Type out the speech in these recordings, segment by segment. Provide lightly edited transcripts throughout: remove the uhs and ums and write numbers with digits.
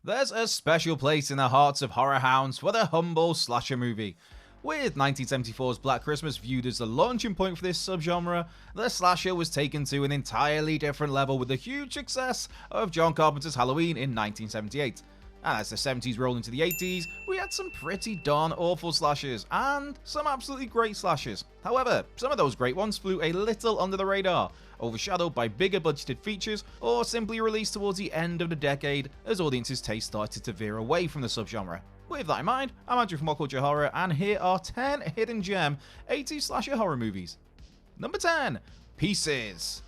There's a special place in the hearts of horror hounds for the humble slasher movie. With 1974's Black Christmas viewed as the launching point for this subgenre, the slasher was taken to an entirely different level with the huge success of John Carpenter's Halloween in 1978. And as the 70s rolled into the 80s, we had some pretty darn awful slashers, and some absolutely great slashers. However, some of those great ones flew a little under the radar, overshadowed by bigger budgeted features, or simply released towards the end of the decade as audiences' taste started to veer away from the subgenre. With that in mind, I'm Andrew from What Culture Horror, and here are 10 hidden gem 80s slasher horror movies. Number 10. Pieces.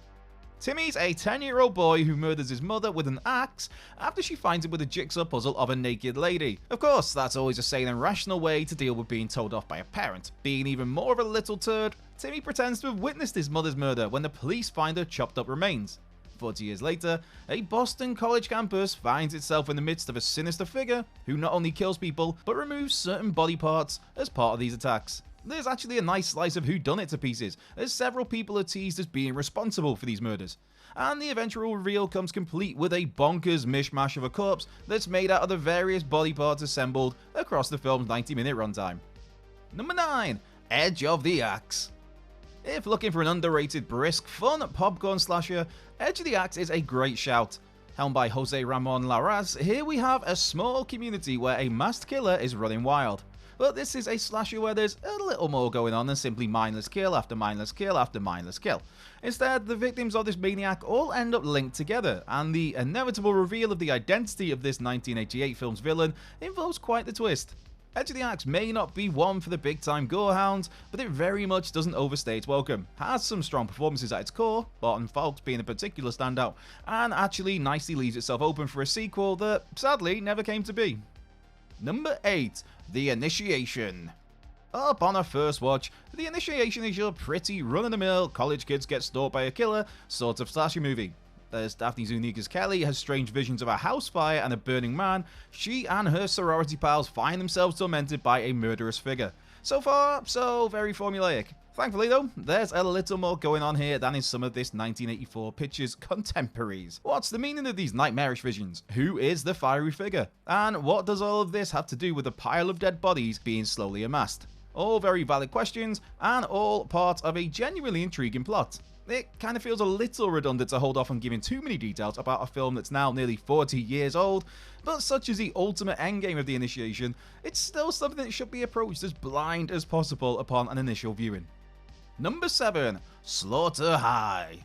Timmy's a 10-year-old boy who murders his mother with an axe after she finds him with a jigsaw puzzle of a naked lady. Of course, that's always a sane and rational way to deal with being told off by a parent. Being even more of a little turd, Timmy pretends to have witnessed his mother's murder when the police find her chopped up remains. 40 years later, a Boston college campus finds itself in the midst of a sinister figure who not only kills people, but removes certain body parts as part of these attacks. There's actually a nice slice of whodunit to Pieces, as several people are teased as being responsible for these murders. And the eventual reveal comes complete with a bonkers mishmash of a corpse that's made out of the various body parts assembled across the film's 90-minute runtime. Number 9. Edge of the Axe. If looking for an underrated, brisk, fun popcorn slasher, Edge of the Axe is a great shout. Helmed by Jose Ramon Larraz, here we have a small community where a masked killer is running wild. But this is a slasher where there's a little more going on than simply mindless kill after mindless kill after mindless kill. Instead, the victims of this maniac all end up linked together, and the inevitable reveal of the identity of this 1988 film's villain involves quite the twist. Edge of the Axe may not be one for the big-time gorehounds, but it very much doesn't overstay its welcome, has some strong performances at its core, Barton Fawkes being a particular standout, and actually nicely leaves itself open for a sequel that, sadly, never came to be. Number 8. The Initiation. Up on a first watch, The Initiation is your pretty run-of-the-mill college kids get stalked by a killer sort of slasher movie. As Daphne Zuniga's Kelly has strange visions of a house fire and a burning man, she and her sorority pals find themselves tormented by a murderous figure. So far, so very formulaic. Thankfully though, there's a little more going on here than in some of this 1984 picture's contemporaries. What's the meaning of these nightmarish visions? Who is the fiery figure? And what does all of this have to do with a pile of dead bodies being slowly amassed? All very valid questions, and all part of a genuinely intriguing plot. It kind of feels a little redundant to hold off on giving too many details about a film that's now nearly 40 years old, but such is the ultimate endgame of The Initiation, it's still something that should be approached as blind as possible upon an initial viewing. Number 7. Slaughter High.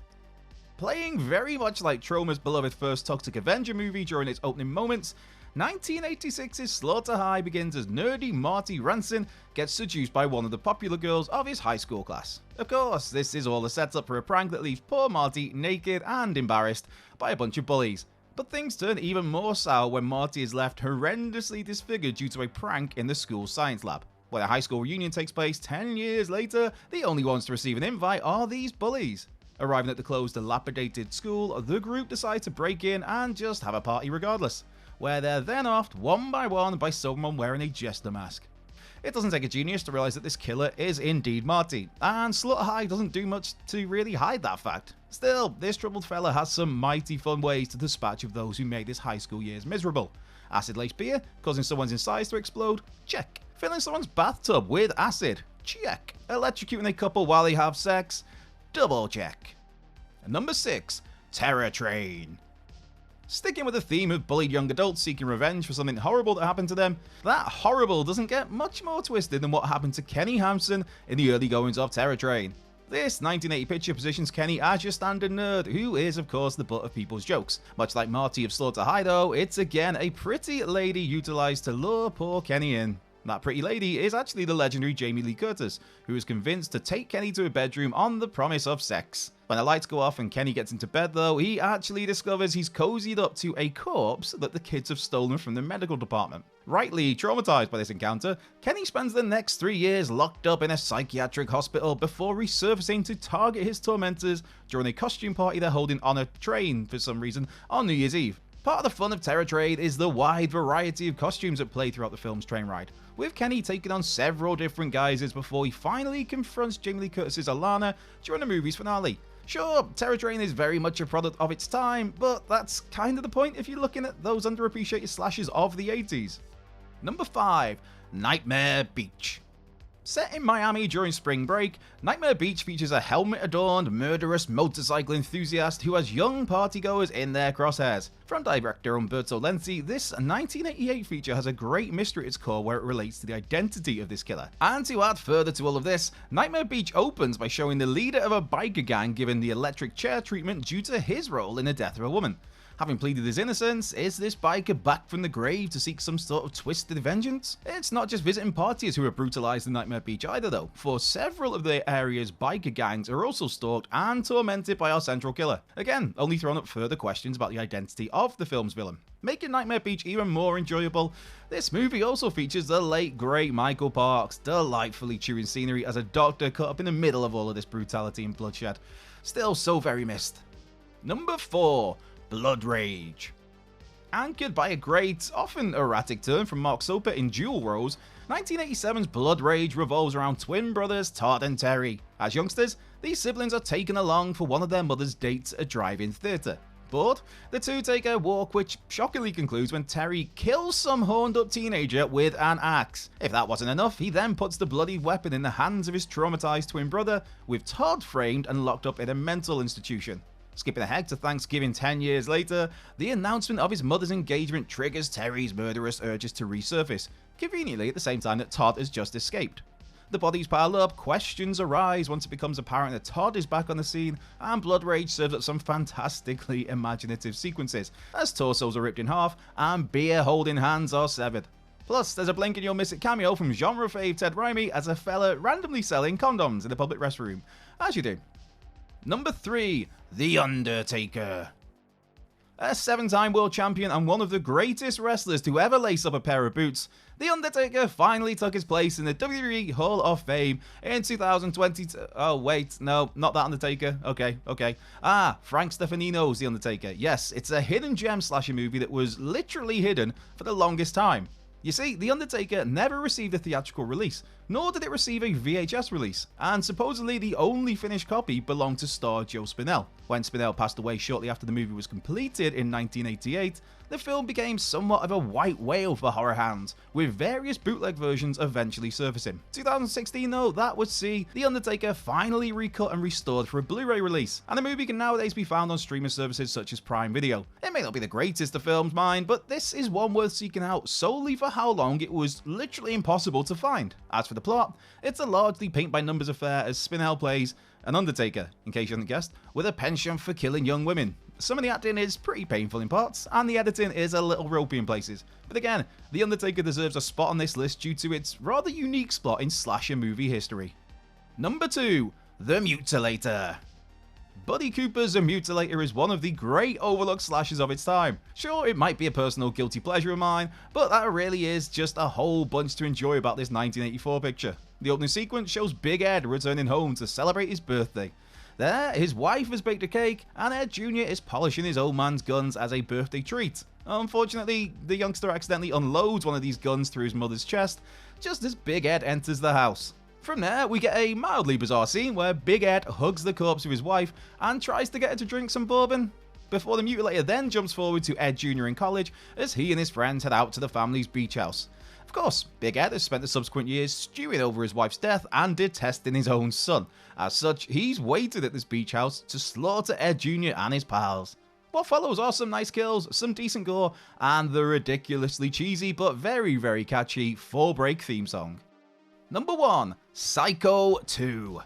Playing very much like Troma's beloved first Toxic Avenger movie during its opening moments, 1986's Slaughter High begins as nerdy Marty Ranson gets seduced by one of the popular girls of his high school class. Of course, this is all a setup for a prank that leaves poor Marty naked and embarrassed by a bunch of bullies. But things turn even more sour when Marty is left horrendously disfigured due to a prank in the school's science lab. When a high school reunion takes place 10 years later, the only ones to receive an invite are these bullies. Arriving at the closed, dilapidated school, the group decide to break in and just have a party regardless, where they're then offed one by one by someone wearing a jester mask. It doesn't take a genius to realize that this killer is indeed Marty, and Slaughter High doesn't do much to really hide that fact. Still, this troubled fella has some mighty fun ways to dispatch of those who made his high school years miserable. Acid-laced beer, causing someone's insides to explode? Check. Filling someone's bathtub with acid? Check. Electrocuting a couple while they have sex? Double check. And number 6. Terror Train. Sticking with the theme of bullied young adults seeking revenge for something horrible that happened to them, that horrible doesn't get much more twisted than what happened to Kenny Hampson in the early goings of Terror Train. This 1980 picture positions Kenny as your standard nerd, who is of course the butt of people's jokes. Much like Marty of Slaughter High though, it's again a pretty lady utilised to lure poor Kenny in. That pretty lady is actually the legendary Jamie Lee Curtis, who is convinced to take Kenny to a bedroom on the promise of sex. When the lights go off and Kenny gets into bed though, he actually discovers he's cozied up to a corpse that the kids have stolen from the medical department. Rightly traumatized by this encounter, Kenny spends the next 3 years locked up in a psychiatric hospital before resurfacing to target his tormentors during a costume party they're holding on a train for some reason on New Year's Eve. Part of the fun of Terror Train is the wide variety of costumes that play throughout the film's train ride, with Kenny taking on several different guises before he finally confronts Jamie Lee Curtis's Alana during the movie's finale. Sure, Terror Train is very much a product of its time, but that's kind of the point if you're looking at those underappreciated slashers of the 80s. Number 5. Nightmare Beach. Set in Miami during spring break, Nightmare Beach features a helmet-adorned, murderous motorcycle enthusiast who has young partygoers in their crosshairs. From director Umberto Lenzi, this 1988 feature has a great mystery at its core where it relates to the identity of this killer. And to add further to all of this, Nightmare Beach opens by showing the leader of a biker gang given the electric chair treatment due to his role in the death of a woman. Having pleaded his innocence, is this biker back from the grave to seek some sort of twisted vengeance? It's not just visiting partiers who are brutalized in Nightmare Beach either though, for several of the area's biker gangs are also stalked and tormented by our central killer. Again, only throwing up further questions about the identity of the film's villain. Making Nightmare Beach even more enjoyable, this movie also features the late great Michael Parks, delightfully chewing scenery as a doctor caught up in the middle of all of this brutality and bloodshed. Still so very missed. Number 4. Blood Rage. Anchored by a great, often erratic turn from Mark Soper in Dual Rose, 1987's Blood Rage revolves around twin brothers Todd and Terry. As youngsters, these siblings are taken along for one of their mother's dates at a drive-in theatre. But the two take a walk which shockingly concludes when Terry kills some horned-up teenager with an axe. If that wasn't enough, he then puts the bloody weapon in the hands of his traumatized twin brother, with Todd framed and locked up in a mental institution. Skipping ahead to Thanksgiving 10 years later, the announcement of his mother's engagement triggers Terry's murderous urges to resurface, conveniently at the same time that Todd has just escaped. The bodies pile up, questions arise once it becomes apparent that Todd is back on the scene, and Blood Rage serves up some fantastically imaginative sequences, as torsos are ripped in half and beer-holding hands are severed. Plus, there's a blink and you'll miss it cameo from genre fave Ted Raimi as a fella randomly selling condoms in a public restroom, as you do. Number 3. The Undertaker. A 7-time world champion and one of the greatest wrestlers to ever lace up a pair of boots, The Undertaker finally took his place in the WWE Hall of Fame in 2022. Oh wait, no, not that Undertaker. Okay. Frank Stefanino's The Undertaker. Yes, it's a hidden gem slasher movie that was literally hidden for the longest time. You see, The Undertaker never received a theatrical release, nor did it receive a VHS release, and supposedly the only finished copy belonged to star Joe Spinell. When Spinell passed away shortly after the movie was completed in 1988, the film became somewhat of a white whale for horror hounds, with various bootleg versions eventually surfacing. 2016 though, that would see The Undertaker finally recut and restored for a Blu-ray release, and the movie can nowadays be found on streaming services such as Prime Video. It may not be the greatest of films, mind, but this is one worth seeking out solely for how long it was literally impossible to find. As for the plot, it's a largely paint-by-numbers affair as Spinell plays an Undertaker, in case you hadn't guessed, with a penchant for killing young women. Some of the acting is pretty painful in parts, and the editing is a little ropey in places. But again, The Undertaker deserves a spot on this list due to its rather unique spot in slasher movie history. Number 2. The Mutilator. Buddy Cooper's The Mutilator is one of the great overlooked slashers of its time. Sure, it might be a personal guilty pleasure of mine, but that really is just a whole bunch to enjoy about this 1984 picture. The opening sequence shows Big Ed returning home to celebrate his birthday. There, his wife has baked a cake, and Ed Jr. is polishing his old man's guns as a birthday treat. Unfortunately, the youngster accidentally unloads one of these guns through his mother's chest, just as Big Ed enters the house. From there, we get a mildly bizarre scene where Big Ed hugs the corpse of his wife and tries to get her to drink some bourbon, before the Mutilator then jumps forward to Ed Jr. in college as he and his friends head out to the family's beach house. Of course, Big Ed has spent the subsequent years stewing over his wife's death and detesting his own son. As such, he's waited at this beach house to slaughter Ed Jr. and his pals. What follows are some nice kills, some decent gore, and the ridiculously cheesy but very, very catchy 4-break theme song. Number 1. Psycho 2.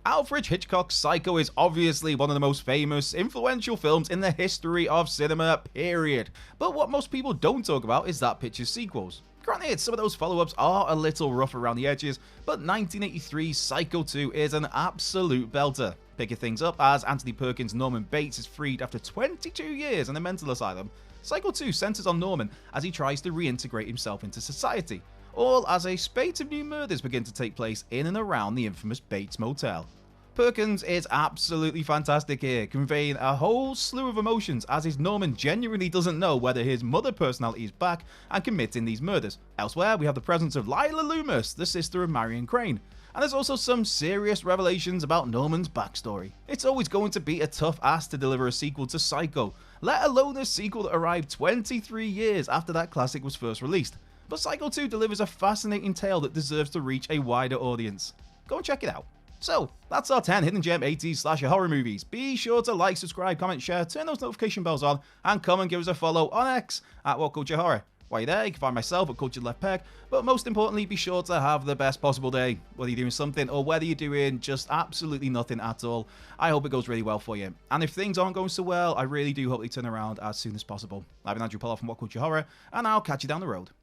Alfred Hitchcock's Psycho is obviously one of the most famous, influential films in the history of cinema, period. But what most people don't talk about is that picture's sequels. Granted, some of those follow-ups are a little rough around the edges, but 1983's Psycho 2 is an absolute belter. Picking things up as Anthony Perkins' Norman Bates is freed after 22 years in a mental asylum, Psycho 2 centers on Norman as he tries to reintegrate himself into society, all as a spate of new murders begin to take place in and around the infamous Bates Motel. Perkins is absolutely fantastic here, conveying a whole slew of emotions as his Norman genuinely doesn't know whether his mother personality is back and committing these murders. Elsewhere, we have the presence of Lila Loomis, the sister of Marion Crane, And there's also some serious revelations about Norman's backstory. It's always going to be a tough ask to deliver a sequel to Psycho, let alone a sequel that arrived 23 years after that classic was first released. But Psycho 2 delivers a fascinating tale that deserves to reach a wider audience. Go and check it out. So, that's our 10 hidden gem 80s slasher horror movies. Be sure to like, subscribe, comment, share, turn those notification bells on, and come and give us a follow on X at WhatCultureHorror. While you're there, you can find myself at Cultured Left Peg, but most importantly, be sure to have the best possible day. Whether you're doing something or whether you're doing just absolutely nothing at all, I hope it goes really well for you. And if things aren't going so well, I really do hope they turn around as soon as possible. I've been Andrew Pollard from What Culture Horror, and I'll catch you down the road.